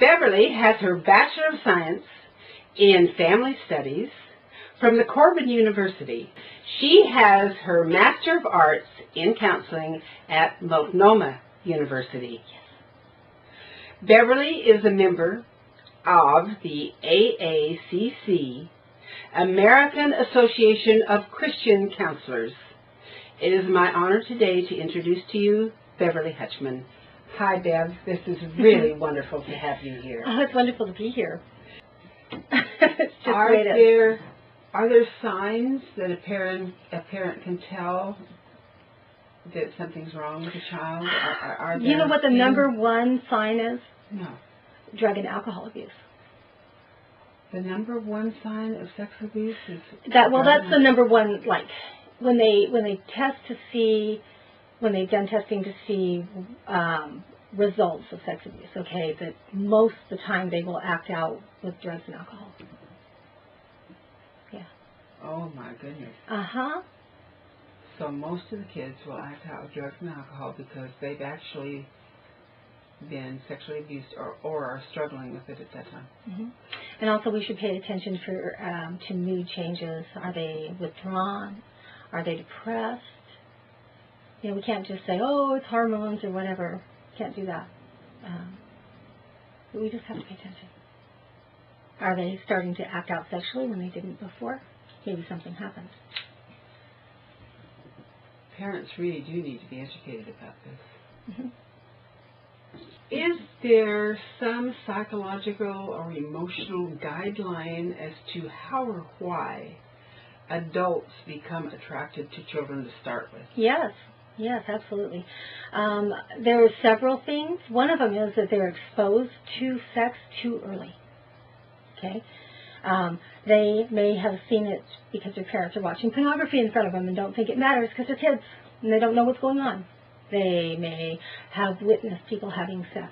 Beverly has her Bachelor of Science in Family Studies from the Corbin University. She has her Master of Arts in Counseling at Multnomah University. Beverly is a member of the AACC, American Association of Christian Counselors. It is my honor today to introduce to you Beverly Hutchman. Hi, Bev. This is really wonderful to have you here. Oh, it's wonderful to be here. It's just are there signs that a parent can tell that something's wrong with a child? You know what the number one sign is? No. Drug and alcohol abuse. The number one sign of sex abuse is that. Well, that's the number one. Like when they test to see, when they've done testing to see results of sex abuse. Okay, that most of the time they will act out with drugs and alcohol. Yeah. Oh my goodness. So most of the kids will act out with drugs and alcohol because they've actually been sexually abused or are struggling with it at that time. Mm-hmm. And also we should pay attention to mood changes. Are they withdrawn? Are they depressed? You know, we can't just say, oh, it's hormones or whatever. Can't do that. We just have to pay attention. Are they starting to act out sexually when they didn't before? Maybe something happened. Parents really do need to be educated about this. Mm-hmm. Is there some psychological or emotional guideline as to how or why adults become attracted to children to start with? Yes, absolutely. There are several things. One of them is that they're exposed to sex too early. Okay? They may have seen it because their parents are watching pornography in front of them and don't think it matters because they're kids and they don't know what's going on. They may have witnessed people having sex,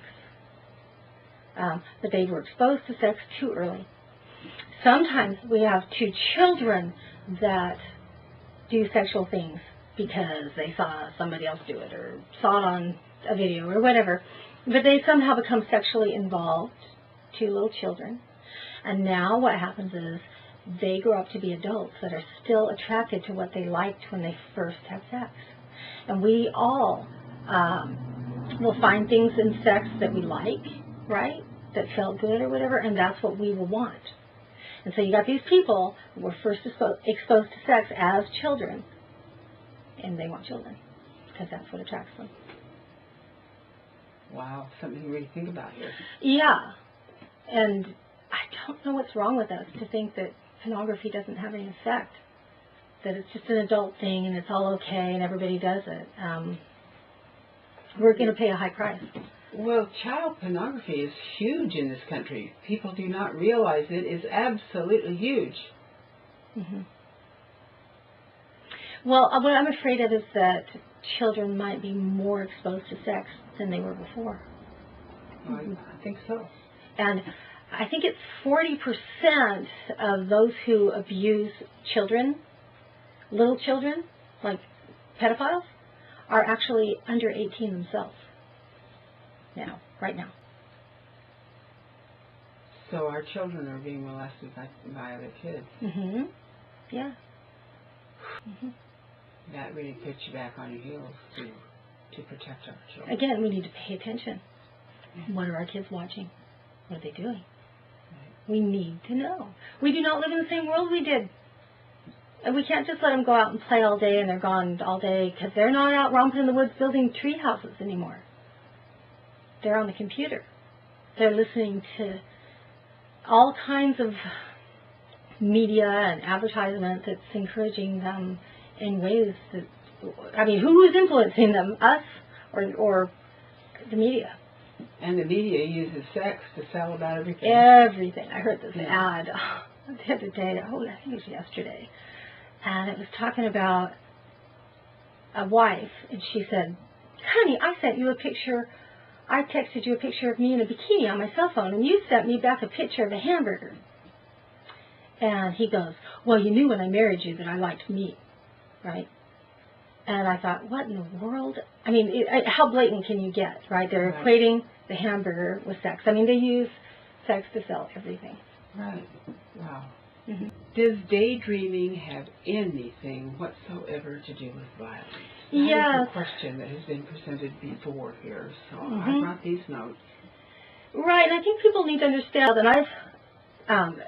but they were exposed to sex too early. Sometimes we have two children that do sexual things because they saw somebody else do it or saw it on a video or whatever, but they somehow become sexually involved, two little children, and now what happens is they grow up to be adults that are still attracted to what they liked when they first had sex. And we all will find things in sex that we like, right, that felt good or whatever, and that's what we will want. And so you got these people who were first exposed to sex as children, and they want children because that's what attracts them. Wow, something to really think about here. Yeah, and I don't know what's wrong with us to think that pornography doesn't have any effect, that it's just an adult thing and it's all okay and everybody does it. We're going to pay a high price. Well, child pornography is huge in this country. People do not realize it is absolutely huge. Mm-hmm. Well, what I'm afraid of is that children might be more exposed to sex than they were before. Mm-hmm. I think so. And I think it's 40% of those who abuse children, little children, like pedophiles, are actually under 18 themselves. Now, right now. So our children are being molested by other kids. Mm-hmm. Yeah. Mm-hmm. That really puts you back on your heels to protect our children. Again, we need to pay attention. Mm-hmm. What are our kids watching? What are they doing? Right. We need to know. We do not live in the same world we did. And we can't just let them go out and play all day and they're gone all day because they're not out romping in the woods building tree houses anymore. They're on the computer. They're listening to all kinds of media and advertisement that's encouraging them in ways that, I mean, who is influencing them? Us or the media? And the media uses sex to sell about everything. Everything. I heard this ad the other day. I think it was yesterday. And it was talking about a wife, and she said, honey, I sent you a picture, I texted you a picture of me in a bikini on my cell phone, and you sent me back a picture of a hamburger. And he goes, well, you knew when I married you that I liked meat, right? And I thought, what in the world? I mean, how blatant can you get, right? They're Right. equating the hamburger with sex. I mean, they use sex to sell everything. Right. Wow. Mm-hmm. Does daydreaming have anything whatsoever to do with violence? That Yes. is a question that has been presented before here, so I Mhm. brought these notes. Right, and I think people need to understand, and I've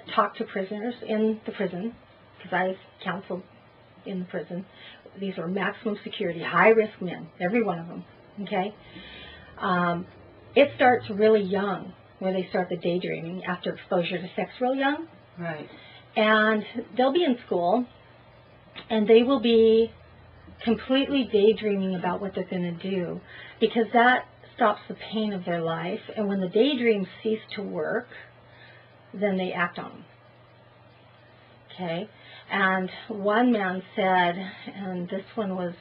talked to prisoners in the prison, because I've counseled in the prison. These are maximum security, high-risk men, every one of them, okay? It starts really young, where they start the daydreaming after exposure to sex real young. Right. And they'll be in school, and they will be completely daydreaming about what they're going to do, because that stops the pain of their life. And when the daydreams cease to work, then they act on them. Okay? And one man said, and this one was,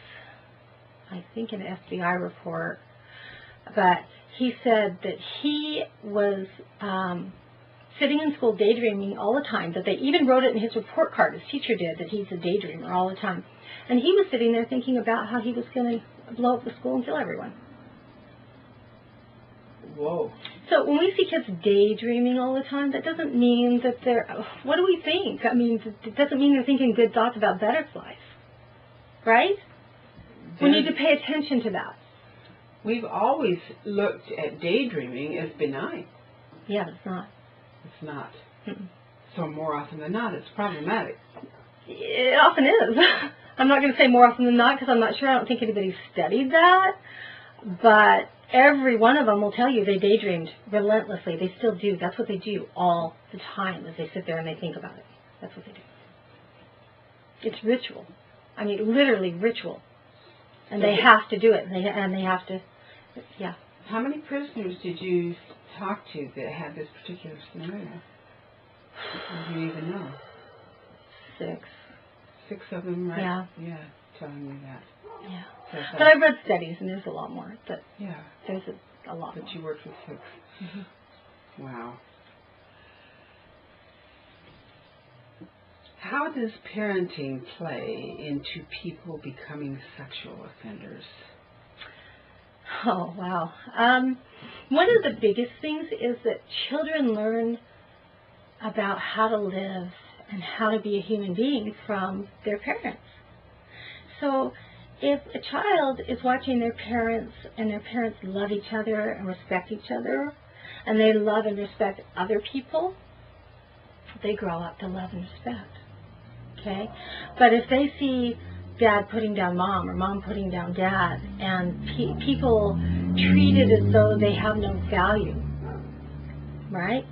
I think, an FBI report, but he said that he was sitting in school daydreaming all the time, that they even wrote it in his report card, his teacher did, that he's a daydreamer all the time. And he was sitting there thinking about how he was going to blow up the school and kill everyone. Whoa. So when we see kids daydreaming all the time, that doesn't mean that they're, what do we think? I mean, it doesn't mean they're thinking good thoughts about butterflies, right? We need to pay attention to that. We've always looked at daydreaming as benign. Yeah, it's not. It's not. Mm-mm. So more often than not, it's problematic. It often is. I'm not going to say more often than not, because I'm not sure. I don't think anybody's studied that. But every one of them will tell you they daydreamed relentlessly. They still do. That's what they do all the time, as they sit there and they think about it. That's what they do. It's ritual. I mean, literally ritual. And they have to do it. And they have to, yeah. How many prisoners did you talk to that had this particular scenario? Or do you even know? 6. 6 of them, right? Yeah. Yeah, telling me that. Yeah. So But I've read studies, and there's a lot more. But yeah. there's a lot But more. you worked with 6. Mm-hmm. Wow. How does parenting play into people becoming sexual offenders? Oh, wow. One of the biggest things is that children learn about how to live and how to be a human being from their parents. So if a child is watching their parents and their parents love each other and respect each other, and they love and respect other people, they grow up to love and respect. Okay? But if they see dad putting down mom or mom putting down dad, and people treat it as though they have no value, right?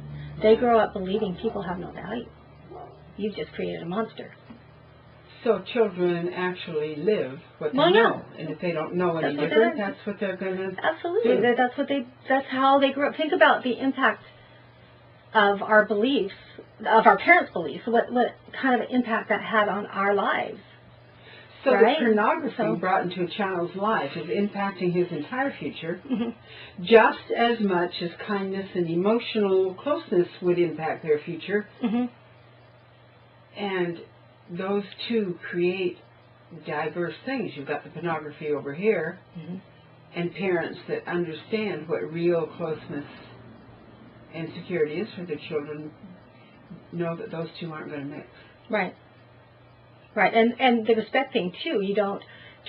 They grow up believing people have no value. You've just created a monster. So children actually live what they Well, yeah. know, and if they don't know any That's what different, they're- that's what they're going to Absolutely. do. That's how they grew up. Think about the impact of our beliefs, of our parents' beliefs, what kind of impact that had on our lives. So Right? the pornography So- brought into a child's life is impacting his entire future, Mm-hmm. just as much as kindness and emotional closeness would impact their future. Mm-hmm. And those two create diverse things. You've got the pornography over here, Mm-hmm. and parents that understand what real closeness and security is for their children know that those two aren't going to mix. Right. Right. And the respect thing, too. You don't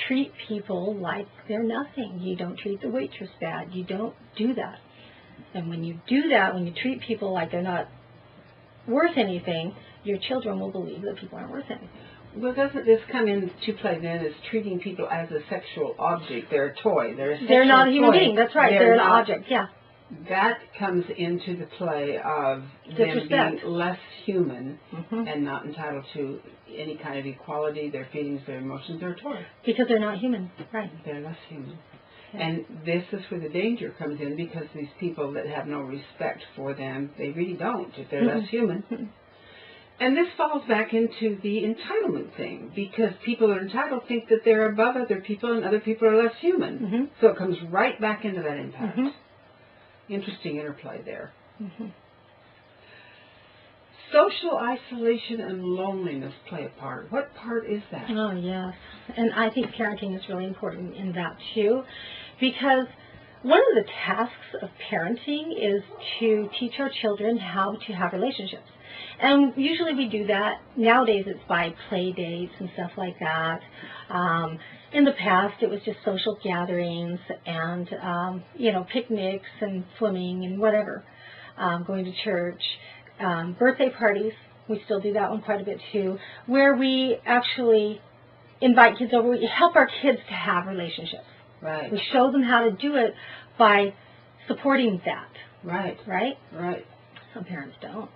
treat people like they're nothing. You don't treat the waitress bad. You don't do that. And when you do that, when you treat people like they're not worth anything, your children will believe that people aren't worth anything. Well, doesn't this come into play then as treating people as a sexual object? They're a toy. They're not a human being. That's right. They're an object. Yeah. That comes into the play of them Disrespect. being less human Mm-hmm. and not entitled to any kind of equality, their feelings, their emotions. They're a toy. Because they're not human. Right. They're less human. Yeah. And this is where the danger comes in, because these people that have no respect for them, they really don't if they're less human. Mm-hmm. And this falls back into the entitlement thing, because people that are entitled think that they're above other people and other people are less human. Mm-hmm. So it comes right back into that impact. Mm-hmm. Interesting interplay there. Mm-hmm. social isolation and loneliness play a part. What part is that? Oh, yes. And I think parenting is really important in that, too, because one of the tasks of parenting is to teach our children how to have relationships. And usually we do that. Nowadays it's by play dates and stuff like that. In the past it was just social gatherings and, picnics and swimming and whatever, going to church. Birthday parties, we still do that one quite a bit too, where we actually invite kids over. We help our kids to have relationships. Right. We show them how to do it by supporting that. Right. Right? Right. Some parents don't.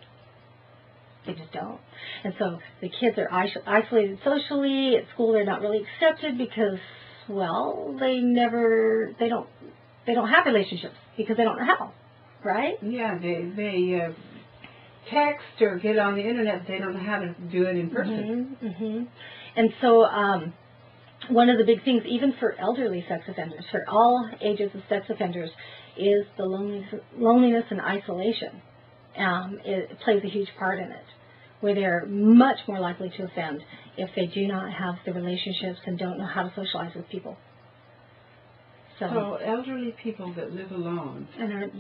They just don't. And so the kids are isolated socially. At school they're not really accepted because, well, they don't have relationships because they don't know how. Right? Yeah, they text or get on the internet, but they don't know how to do it in person. Mm-hmm, mm-hmm. And so one of the big things, even for elderly sex offenders, for all ages of sex offenders, is the loneliness and isolation. It plays a huge part in it, where they're much more likely to offend if they do not have the relationships and don't know how to socialize with people. So elderly people that live alone and are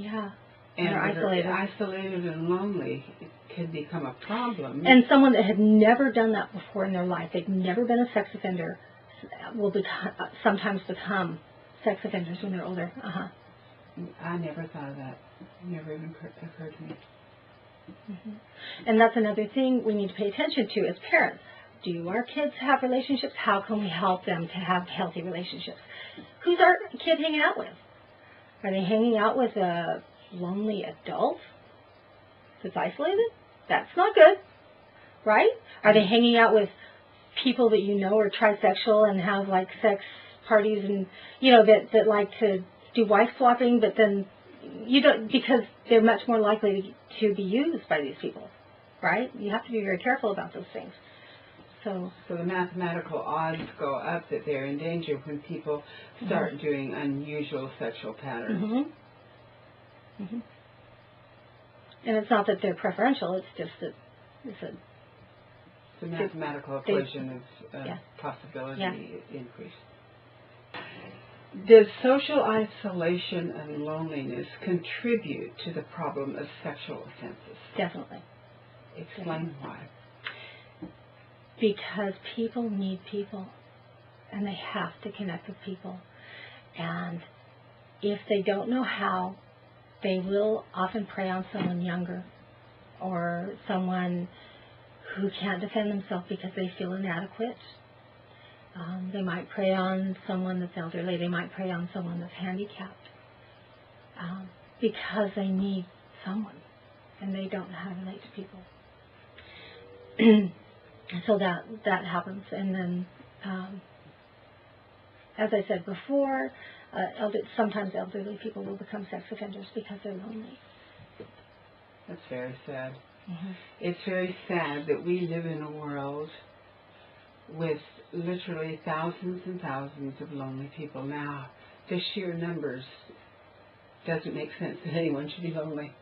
isolated and lonely, it can become a problem. And someone that had never done that before in their life, they've never been a sex offender, will sometimes become sex offenders when they're older. I never thought of that. Never even occurred to me. Mm-hmm. And that's another thing we need to pay attention to as parents. Do our kids have relationships? How can we help them to have healthy relationships? Who's our kid hanging out with? Are they hanging out with a lonely adult that's isolated? That's not good, right? Are they hanging out with people that you know are trisexual and have like sex parties and that like to do wife swapping, but then you don't, because they're much more likely to be used by these people, right? You have to be very careful about those things. So the mathematical odds go up that they're in danger when people start doing unusual sexual patterns. Mm-hmm. Mm-hmm. And it's not that they're preferential, it's just that it's a mathematical equation of possibility increase. Does social isolation and loneliness contribute to the problem of sexual offenses? Definitely. Explain why. Because people need people, and they have to connect with people. And if they don't know how, they will often prey on someone younger or someone who can't defend themselves because they feel inadequate. They might prey on someone that's elderly. They might prey on someone that's handicapped because they need someone and they don't know how to relate to people. So that happens. And then, as I said before, sometimes elderly people will become sex offenders because they're lonely. That's very sad. Mm-hmm. It's very sad that we live in a world with literally thousands and thousands of lonely people. Now, the sheer numbers doesn't make sense that anyone should be lonely.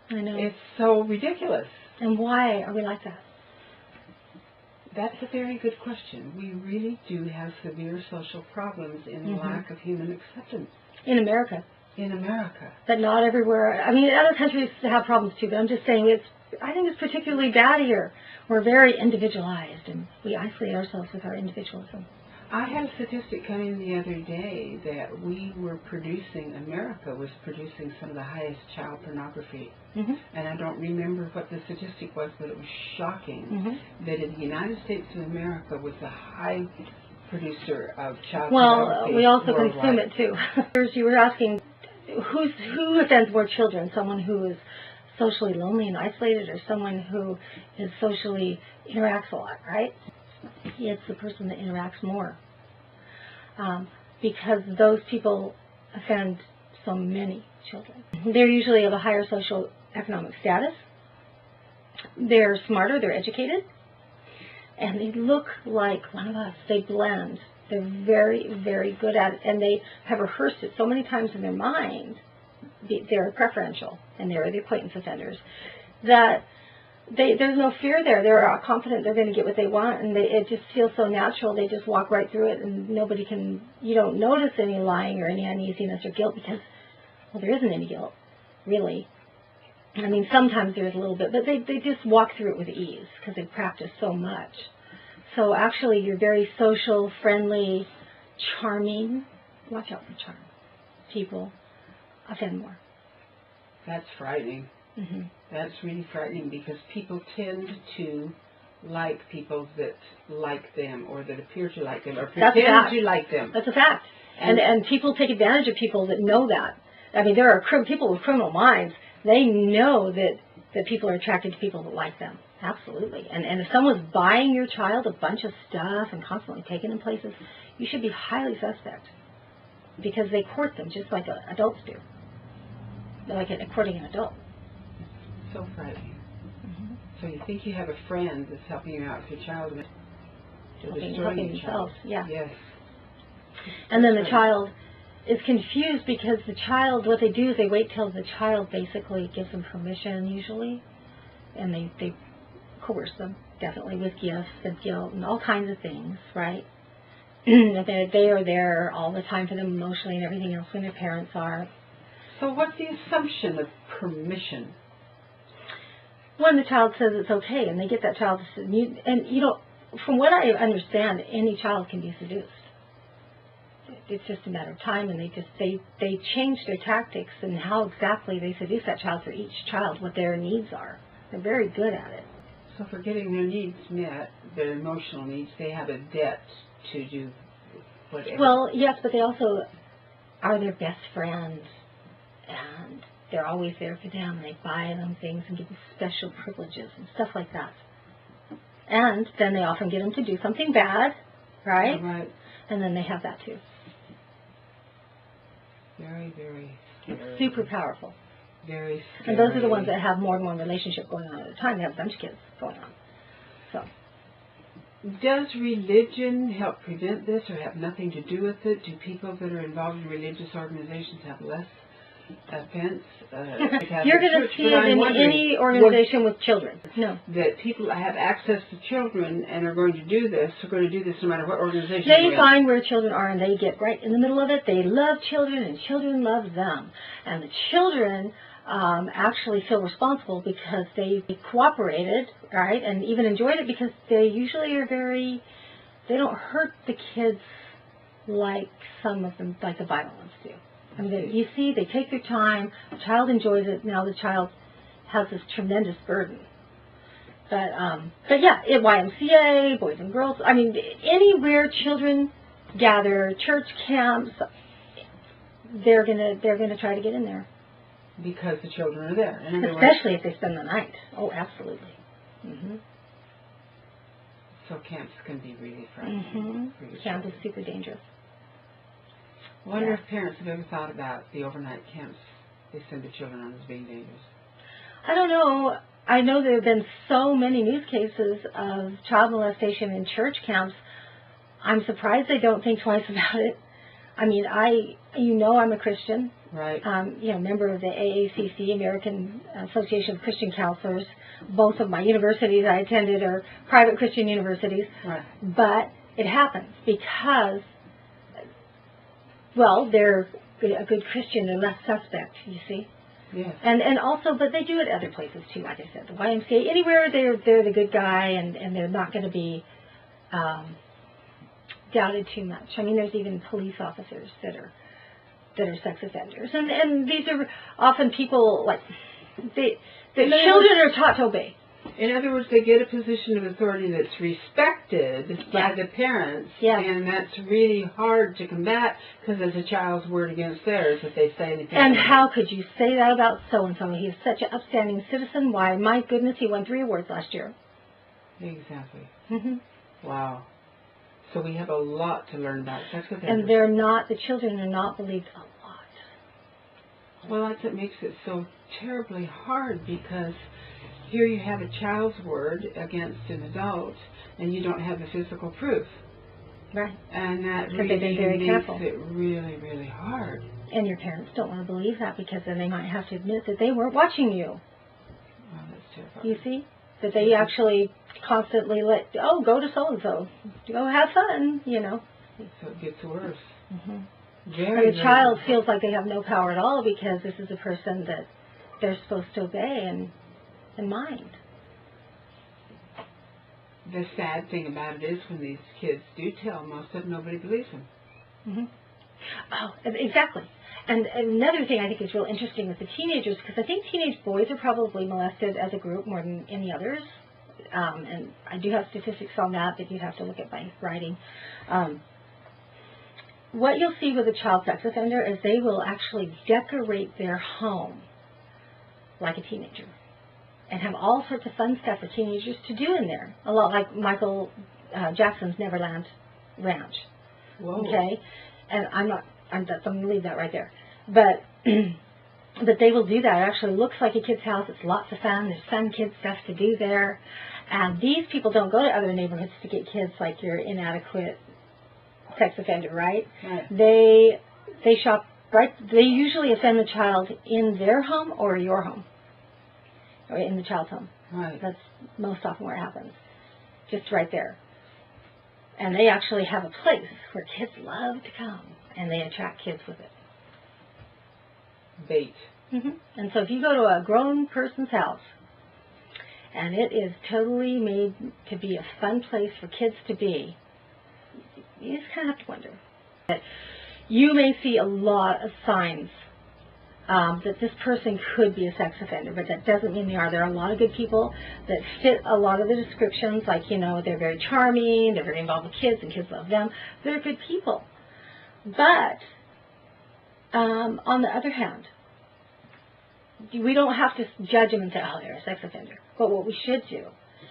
I know. It's so ridiculous. And why are we like that? That's a very good question. We really do have severe social problems in the lack of human acceptance. In America. In America. But not everywhere. I mean, other countries have problems too, but I'm just saying I think it's particularly bad here. We're very individualized, and we isolate ourselves with our individualism. I had a statistic come in the other day that America was producing some of the highest child pornography. Mm-hmm. And I don't remember what the statistic was, but it was shocking that in the United States of America was the high producer of child pornography. Well, we also worldwide. consume it too. You were asking who offends more children, someone who is socially lonely and isolated or someone who is socially interacts a lot, right? It's the person that interacts more. Because those people offend so many children. They're usually of a higher social economic status. They're smarter, they're educated, and they look like one of us. They blend. They're very, very good at it, and they have rehearsed it so many times in their mind. They're preferential, and they're the acquaintance offenders, that there's no fear there. They're confident they're going to get what they want, and it just feels so natural. They just walk right through it, and you don't notice any lying or any uneasiness or guilt because, well, there isn't any guilt, really. I mean, sometimes there's a little bit, but they just walk through it with ease because they've practiced so much. So actually, you're very social, friendly, charming. Watch out for charm. People offend more. That's frightening. Mm-hmm. That's really frightening because people tend to like people that like them or that appear to like them or pretend to like them. That's a fact. And people take advantage of people that know that. I mean, there are people with criminal minds. They know that people are attracted to people that like them. Absolutely. And if someone's buying your child a bunch of stuff and constantly taking them places, you should be highly suspect because they court them just like adults do. Like courting an adult. So frightening. Mm-hmm. So you think you have a friend that's helping you out with your child, but helping themselves. Yeah. Yes. And then the child is confused because the child, what they do is they wait till the child basically gives them permission usually, and they coerce them, definitely, with gifts and guilt and all kinds of things, right? They are there all the time for them emotionally and everything else when their parents are. So what's the assumption of permission? When the child says it's okay, and they get that child to, and you know, from what I understand, any child can be seduced. It's just a matter of time, and they change their tactics and how exactly they seduce that child for each child, what their needs are. They're very good at it. So for getting their needs met, their emotional needs, they have a debt to do whatever. Well, yes, but they also are their best friends, and they're always there for them, and they buy them things and give them special privileges and stuff like that. And then they often get them to do something bad, right? Right. And then they have that too. Very, very scary. Super powerful. Very scary. And those are the ones that have more than one relationship going on at a time. They have a bunch of kids going on. So. Does religion help prevent this or have nothing to do with it? Do people that are involved in religious organizations have less offense? You're going to see it in any organization with children. No. That people have access to children and are going to do this, are going to do this no matter what organization they find where children are and they get right in the middle of it. They love children and children love them. And the children actually feel responsible because they cooperated, right, and even enjoyed it because they usually are they don't hurt the kids like some of them, like the violent ones do. I mean, you see, they take their time, the child enjoys it, now the child has this tremendous burden. But yeah, at YMCA, Boys and Girls, I mean, anywhere children gather, church camps, they're gonna try to get in there. Because the children are there. Especially if they spend the night. Oh, absolutely. Mm-hmm. So camps can be really frightening. Mm-hmm. Camp is super dangerous. I wonder if parents have ever thought about the overnight camps they send their children on as being dangerous. I don't know. I know there have been so many news cases of child molestation in church camps. I'm surprised they don't think twice about it. I mean, I'm a Christian. Right. Member of the AACC, American Association of Christian Counselors. Both of my universities I attended are private Christian universities. Right. But it happens because, well, they're a good Christian and less suspect, you see. Yes. And also, but they do it other places too, like I said. The YMCA, anywhere they're the good guy and they're not going to be doubted too much. I mean, there's even police officers that are sex offenders. And these are often people, like, the children are taught to obey. In other words, they get a position of authority that's respected by the parents, and that's really hard to combat because there's a child's word against theirs if they say anything. And how could you say that about so-and-so? He's such an upstanding citizen. Why, my goodness, he won 3 awards last year. Exactly. Mm-hmm. Wow. So we have a lot to learn about sex offenders. And the children are not believed a lot. Well, that's what makes it so terribly hard because here you have a child's word against an adult and you don't have the physical proof. Right. And that really makes it really, really hard. And your parents don't want to believe that because then they might have to admit that they weren't watching you. Well, that's terrifying. You see? that they actually constantly go to so-and-so, go have fun, So it gets worse. Mm-hmm. Very, the child feels like they have no power at all because this is a person that they're supposed to obey and mind. The sad thing about it is when these kids do tell, most of them, nobody believes them. Mm-hmm. Oh, exactly. And another thing I think is real interesting with the teenagers, because I think teenage boys are probably molested as a group more than any others. And I do have statistics on that, but you'd have to look at my writing. What you'll see with a child sex offender is they will actually decorate their home like a teenager and have all sorts of fun stuff for teenagers to do in there. A lot like Michael Jackson's Neverland Ranch. Whoa. Okay? And I'm going to leave that right there. But but they will do that. It actually looks like a kid's house. It's lots of fun. There's fun kid stuff to do there. And these people don't go to other neighborhoods to get kids like your inadequate sex offender, right? They shop right. They usually offend the child in their home or your home, or in the child's home. Right. That's most often where it happens. Just right there. And they actually have a place where kids love to come, and they attract kids with it. Bait. Mm-hmm. And so if you go to a grown person's house, and it is totally made to be a fun place for kids to be, you just kind of have to wonder. You may see a lot of signs that this person could be a sex offender, but that doesn't mean they are. There are a lot of good people that fit a lot of the descriptions, like, they're very charming, they're very involved with kids, and kids love them. They're good people. But, on the other hand, we don't have to judge them and say, oh, they're a sex offender. But what we should do,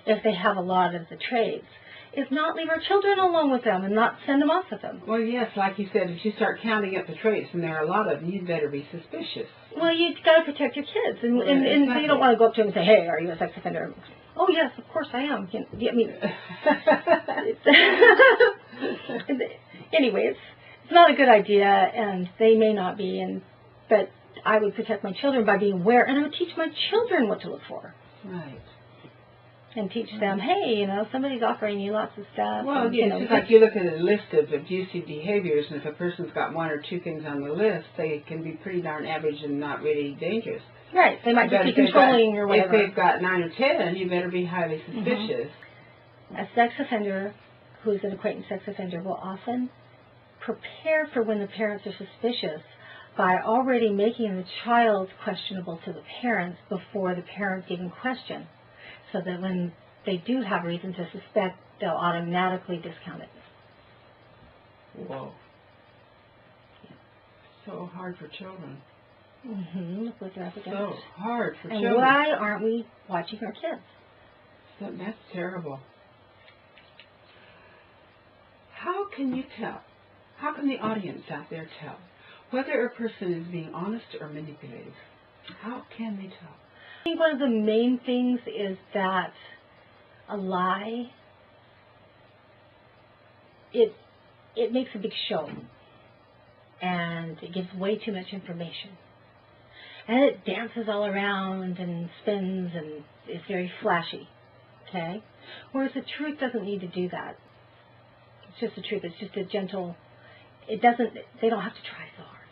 if they have a lot of the traits, is not leave our children alone with them and not send them off with them. Well, yes, like you said, if you start counting up the traits, and there are a lot of them, you'd better be suspicious. Well, you've got to protect your kids. And so you don't want to go up to them and say, hey, are you a sex offender? Oh, yes, of course I am. Anyway, it's not a good idea, and they may not be. But I would protect my children by being aware, and I would teach my children what to look for. Right. And teach them, hey, somebody's offering you lots of stuff. Well, and, it's just like you look at a list of abusive behaviors, and if a person's got one or two things on the list, they can be pretty darn average and not really dangerous. Right. They might just be controlling or whatever. If they've got 9 or 10, you better be highly suspicious. Mm-hmm. A sex offender who's an acquaintance sex offender will often prepare for when the parents are suspicious by already making the child questionable to the parents before the parents even question. So that when they do have reason to suspect, they'll automatically discount it. Whoa. So hard for children. Mm-hmm. Look what they're up against. So hard for children. And why aren't we watching our kids? That's terrible. How can you tell? How can the audience out there tell whether a person is being honest or manipulative? How can they tell? I think one of the main things is that a lie, it makes a big show, and it gives way too much information, and it dances all around and spins and is very flashy, okay? Whereas the truth doesn't need to do that. It's just the truth. It's just a gentle. They don't have to try so hard.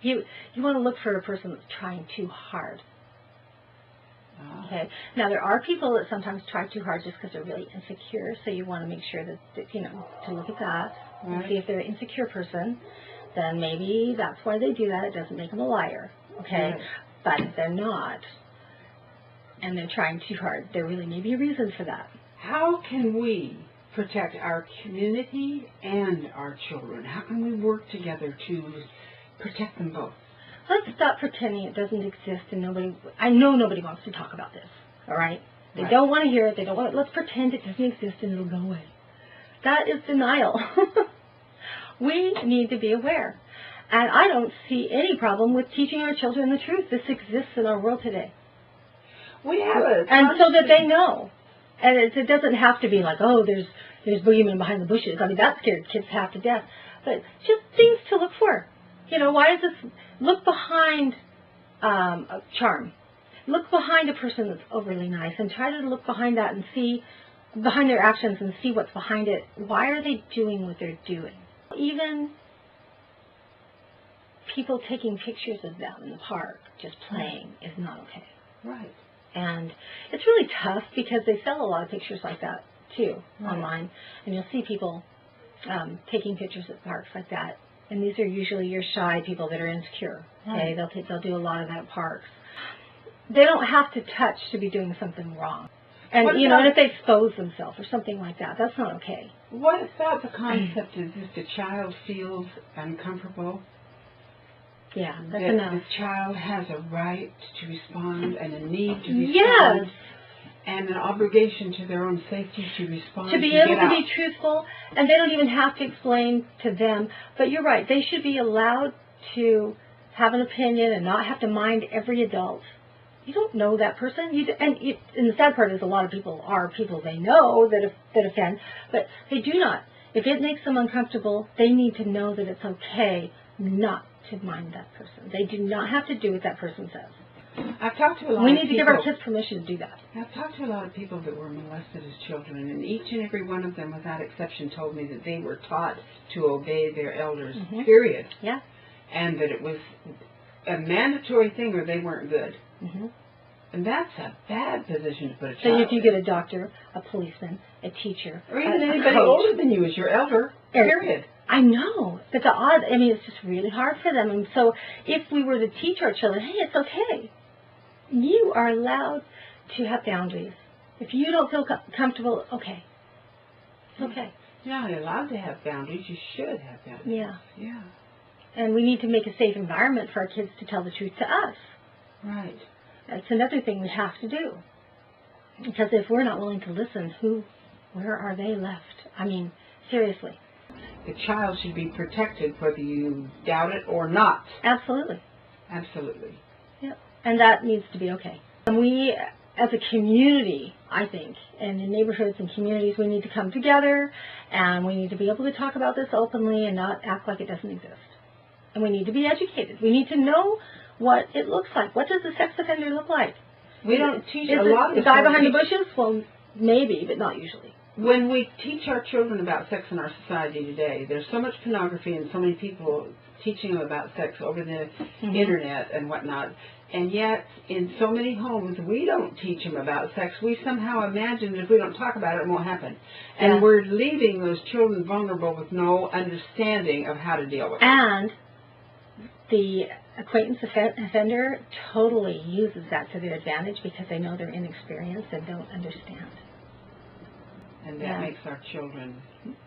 You want to look for a person that's trying too hard. Okay. Now, there are people that sometimes try too hard just because they're really insecure, so you want to make sure that to look at that and see if they're an insecure person, then maybe that's why they do that. It doesn't make them a liar, okay? Right. But if they're not, and they're trying too hard, there really may be a reason for that. How can we protect our community and our children? How can we work together to protect them both? Let's stop pretending it doesn't exist, and I know nobody wants to talk about this, all right? They don't want to hear it. They don't want it. Let's pretend it doesn't exist and it'll go away. That is denial. We need to be aware. And I don't see any problem with teaching our children the truth. This exists in our world today. We have it. And so that they know. And it doesn't have to be like, oh, there's boogeymen behind the bushes. I mean, that scared kids half to death. But just things to look for. Why is this? Look behind a charm. look behind a person that's overly nice and try to look behind that and see, behind their actions and see what's behind it. Why are they doing what they're doing? Even people taking pictures of them in the park, just playing, is not okay. Right. And it's really tough because they sell a lot of pictures like that too online, and you'll see people taking pictures at parks like that. And these are usually your shy people that are insecure. Okay, they'll do a lot of that at parks. They don't have to touch to be doing something wrong. And and if they expose themselves or something like that, that's not okay. What about the concept is if the child feels uncomfortable? Yeah, that's that enough. the child has a right to respond and a need to respond. Yes. And an obligation to their own safety to respond. To be able to be truthful, and they don't even have to explain to them. But you're right, they should be allowed to have an opinion and not have to mind every adult. You don't know that person. And the sad part is a lot of people are people they know that offend, but they do not. If it makes them uncomfortable, they need to know that it's okay not to mind that person. They do not have to do what that person says. I've talked to a lot of people. We need to give our kids permission to do that. I've talked to a lot of people that were molested as children, and each and every one of them, without exception, told me that they were taught to obey their elders, period. Yeah. And that it was a mandatory thing or they weren't good. And that's a bad position to put a child So if you get a doctor, a policeman, a teacher, or even a anybody coach, older than you as your elder, period. I know, but it's just really hard for them. And so if we were to teach our children, hey, it's okay. You are allowed to have boundaries. If you don't feel comfortable, okay. It's okay. Yeah, you're allowed to have boundaries. You should have boundaries. Yeah. Yeah. And we need to make a safe environment for our kids to tell the truth to us. Right. That's another thing we have to do. Because if we're not willing to listen, where are they left? I mean, seriously. The child should be protected whether you doubt it or not. Absolutely. Absolutely. Yep. And that needs to be okay. And we, as a community, I think, and in neighborhoods and communities, we need to come together and we need to be able to talk about this openly and not act like it doesn't exist. And we need to be educated. We need to know what it looks like. What does a sex offender look like? We don't teach a lot of the guy behind the bushes? Well, maybe, but not usually. When we teach our children about sex in our society today, there's so much pornography and so many people teaching them about sex over the internet and whatnot. And yet, in so many homes, we don't teach them about sex. We somehow imagine that if we don't talk about it, it won't happen. And we're leaving those children vulnerable with no understanding of how to deal with it. And the acquaintance offender totally uses that to their advantage because they know they're inexperienced and don't understand. And that makes our children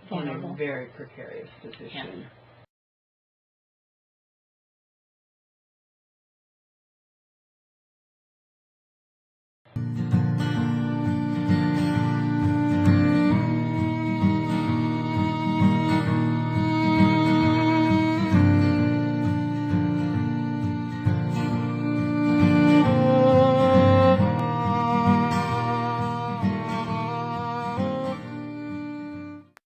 vulnerable. In a very precarious position. Yeah.